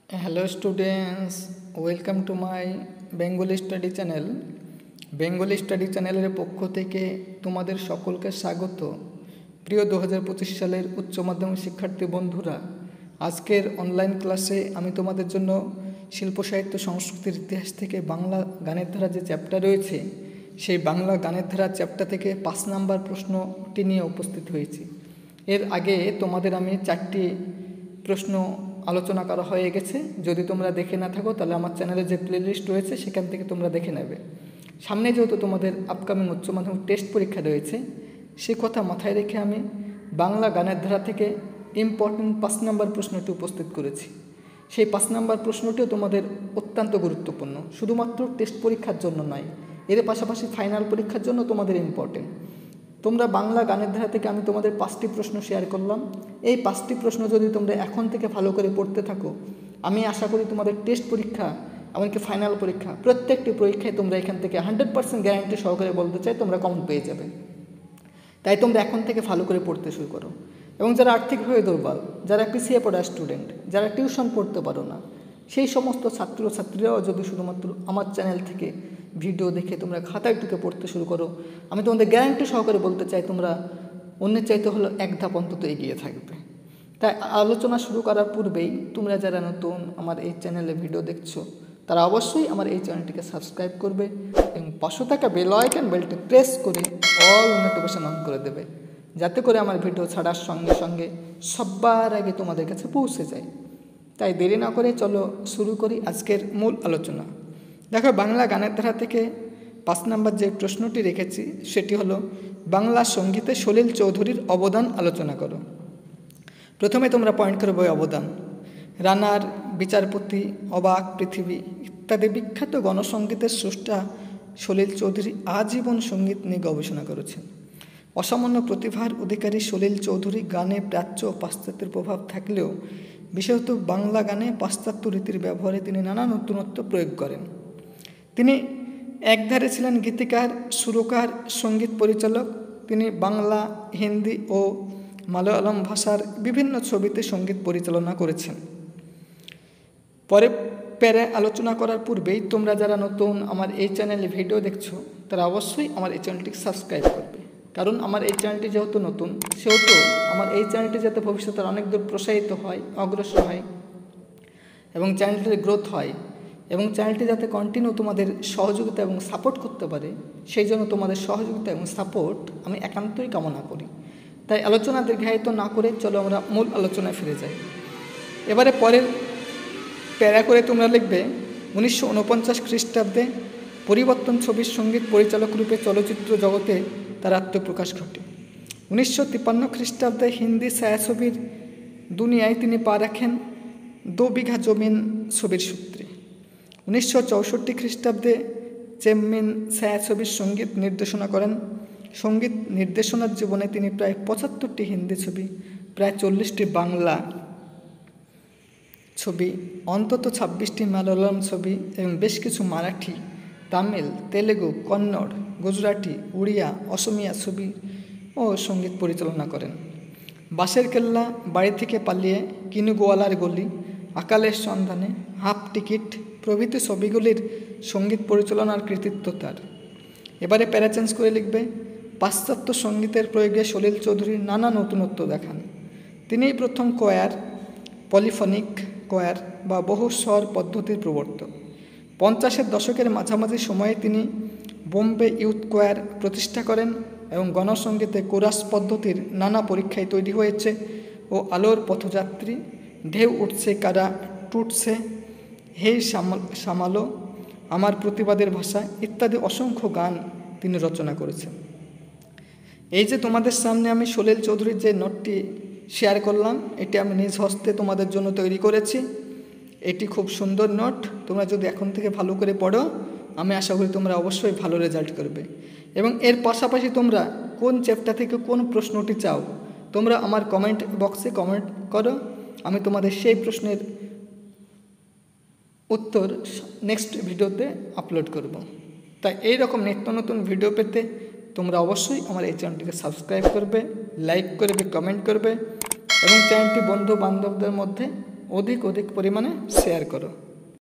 Hello students, welcome to my Bengali study channel. Bengali study চ্যানেলের পক্ষ থেকে তোমাদের সকলকে স্বাগত। প্রিয় 2025 সালের উচ্চ মাধ্যমিক শিক্ষার্থী বন্ধুরা, আজকের অনলাইন ক্লাসে আমি তোমাদের জন্য শিল্প সাহিত্য সংস্কৃতির ইতিহাস থেকে বাংলা গানের ধারা যে চ্যাপ্টার রয়েছে, সেই বাংলা গানের ধারা চ্যাপ্টার থেকে 5 নাম্বার প্রশ্নটি নিয়ে উপস্থিত হয়েছি। এর আগে তোমাদের আমি 4টি প্রশ্ন আলোচনা করা হয়ে গেছে। যদি তোমরা দেখে না থাকো তাহলে আমার চ্যানেলে যে প্লেলিস্ট রয়েছে সেখান থেকে তোমরা দেখে নেবে। সামনে যেহেতু তোমাদের আপকামিং উচ্চ মাধ্যমিক টেস্ট পরীক্ষা রয়েছে, সে কথা মাথায় রেখে আমি বাংলা গানের ধারা থেকে ইম্পর্টেন্ট 5 নাম্বার প্রশ্নটি উপস্থিত করেছি। সেই 5 নাম্বার প্রশ্নটিও তোমাদের অত্যন্ত গুরুত্বপূর্ণ, শুধুমাত্র টেস্ট পরীক্ষার জন্য নয়, এর পাশাপাশি ফাইনাল পরীক্ষার জন্য তোমাদের ইম্পর্টেন্ট। তোমরা বাংলা গানের ধারা থেকে আমি তোমাদের 5টি প্রশ্ন শেয়ার করলাম। এই 5টি প্রশ্ন যদি তোমরা এখন থেকে ভালো করে পড়তে থাকো, আমি আশা করি তোমাদের টেস্ট পরীক্ষা এমনকি ফাইনাল পরীক্ষা প্রত্যেকটি পরীক্ষায় তোমরা এখান থেকে 100% গ্যারান্টি সহকারে বলতে চাই তোমরা কমন পেয়ে যাবে। তাই তোমরা এখন থেকে ভালো করে পড়তে শুরু করো। এবং যারা আর্থিকভাবে দুর্বল, যারা পিছিয়ে পড়া স্টুডেন্ট, যারা টিউশন পড়তে পারো না, সেই সমস্ত ছাত্রছাত্রীরাও যদি শুধুমাত্র আমার চ্যানেল থেকে ভিডিও দেখে তোমরা খাতায় টুকে পড়তে শুরু করো, আমি তোমাদের গ্যারান্টি সহকারে বলতে চাই তোমরা অন্যের চাইতে হলো এক ধাপ অন্তত এগিয়ে থাকবে। তাই আলোচনা শুরু করার পূর্বেই তোমরা যারা নতুন আমার এই চ্যানেলে ভিডিও দেখছো, তারা অবশ্যই আমার এই চ্যানেলটিকে সাবস্ক্রাইব করবে এবং পাশে থাকা বেল আইকন বেলটি প্রেস করে অল নোটিফিকেশন অন করে দেবে, যাতে করে আমার ভিডিও ছাড়ার সঙ্গে সঙ্গে সবার আগে তোমাদের কাছে পৌঁছে যায়। তাই দেরি না করে চলো শুরু করি আজকের মূল আলোচনা। দেখো, বাংলা গানের ধারা থেকে 5 নাম্বার যে প্রশ্নটি রেখেছি সেটি হলো বাংলা সঙ্গীতে সলিল চৌধুরীর অবদান আলোচনা করো। প্রথমে তোমরা পয়েন্ট করবে অবদান। রানার, বিচারপতি, অবাক পৃথিবী ইত্যাদি বিখ্যাত গণসঙ্গীতের স্রষ্টা সলিল চৌধুরী আজীবন সঙ্গীত নিয়ে গবেষণা করেছেন। অসামান্য প্রতিভার অধিকারী সলিল চৌধুরী গানে প্রাচ্য ও পাশ্চাত্যের প্রভাব থাকলেও বিশেষত বাংলা গানে পাশ্চাত্য রীতির ব্যবহারে তিনি নানা নতুনত্ব প্রয়োগ করেন। তিনি একধারে ছিলেন গীতিকার, সুরকার, সঙ্গীত পরিচালক। তিনি বাংলা, হিন্দি ও মালয়ালম ভাষার বিভিন্ন ছবিতে সঙ্গীত পরিচালনা করেছেন। পরে প্যারে আলোচনা করার পূর্বেই তোমরা যারা নতুন আমার এই চ্যানেলে ভিডিও দেখছো, তারা অবশ্যই আমার এই চ্যানেলটিকে সাবস্ক্রাইব করবে। কারণ আমার এই চ্যানেলটি যেহেতু নতুন, সেহেতু আমার এই চ্যানেলটি যাতে ভবিষ্যতে অনেক দূর প্রসারিত হয়, অগ্রসর হয় এবং চ্যানেলটির গ্রোথ হয় এবং চ্যানেলটি যাতে কন্টিনিউ তোমাদের সহযোগিতা এবং সাপোর্ট করতে পারে, সেই জন্য তোমাদের সহযোগিতা এবং সাপোর্ট আমি একান্তই কামনা করি। তাই আলোচনা দীর্ঘায়িত না করে চলো আমরা মূল আলোচনায় ফিরে যাই। এবারে পরের প্যারা করে তোমরা লিখবে 1949 খ্রিস্টাব্দে পরিবর্তন ছবির সঙ্গীত পরিচালক রূপে চলচ্চিত্র জগতে তার আত্মপ্রকাশ ঘটে। 1953 খ্রিস্টাব্দে হিন্দি ছায়াছবির দুনিয়ায় তিনি পা রাখেন 2 বিঘা জমিন ছবির সূত্রে। 1964 খ্রিস্টাব্দে চেম্মিন ছায়াছবির সঙ্গীত নির্দেশনা করেন। সঙ্গীত নির্দেশনার জীবনে তিনি প্রায় 75টি হিন্দি ছবি, প্রায় 40টি বাংলা ছবি, অন্তত 26টি মালয়ালম ছবি এবং বেশ কিছু মারাঠি, তামিল, তেলেগু, কন্নড়, গুজরাটি, উড়িয়া, অসমিয়া ছবি ও সঙ্গীত পরিচালনা করেন। বাঁশের কেল্লা, বাড়ি থেকে পালিয়ে, কিনুগোয়ালার গলি, আকালের সন্ধানে, হাফ টিকিট প্রভৃতি ছবিগুলির সঙ্গীত পরিচালনার কৃতিত্ব তার। এবারে প্যারা চেঞ্জ করে লিখবে পাশ্চাত্য সঙ্গীতের প্রয়োগে সলিল চৌধুরীর নানা নতুনত্ব দেখান। তিনিই প্রথম কোয়ার, পলিফনিক কোয়ার বা বহু স্বর পদ্ধতির প্রবর্তক। 50-এর দশকের মাঝামাঝি সময়ে তিনি বোম্বে ইউথ কোয়ার প্রতিষ্ঠা করেন এবং গণসঙ্গীতে কোরাস পদ্ধতির নানা পরীক্ষায় তৈরি হয়েছে ও আলোর পথযাত্রী, ঢেউ উঠছে কারা টুটছে, হেই সামালো, আমার প্রতিবাদের ভাষা ইত্যাদি অসংখ্য গান তিনি রচনা করেছেন। এই যে তোমাদের সামনে আমি সলিল চৌধুরীর যে নোটটি শেয়ার করলাম, এটি আমি নিজ হস্তে তোমাদের জন্য তৈরি করেছি। এটি খুব সুন্দর নোট। তোমরা যদি এখন থেকে ভালো করে পড়ো, আমি আশা করি তোমরা অবশ্যই ভালো রেজাল্ট করবে। এবং এর পাশাপাশি তোমরা কোন চ্যাপ্টার থেকে কোন প্রশ্নটি চাও, তোমরা আমার কমেন্ট বক্সে কমেন্ট করো। আমি তোমাদের সেই প্রশ্নের উত্তর নেক্সট ভিডিওতে আপলোড করব। তাই এই রকম নিত্য নতুন ভিডিও পেতে তোমরা অবশ্যই আমার এই চ্যানেলটিকে সাবস্ক্রাইব করবে, লাইক করবে, কমেন্ট করবে এবং চ্যানেলটি বন্ধু বান্ধবদের মধ্যে অধিক অধিক পরিমাণে শেয়ার করো।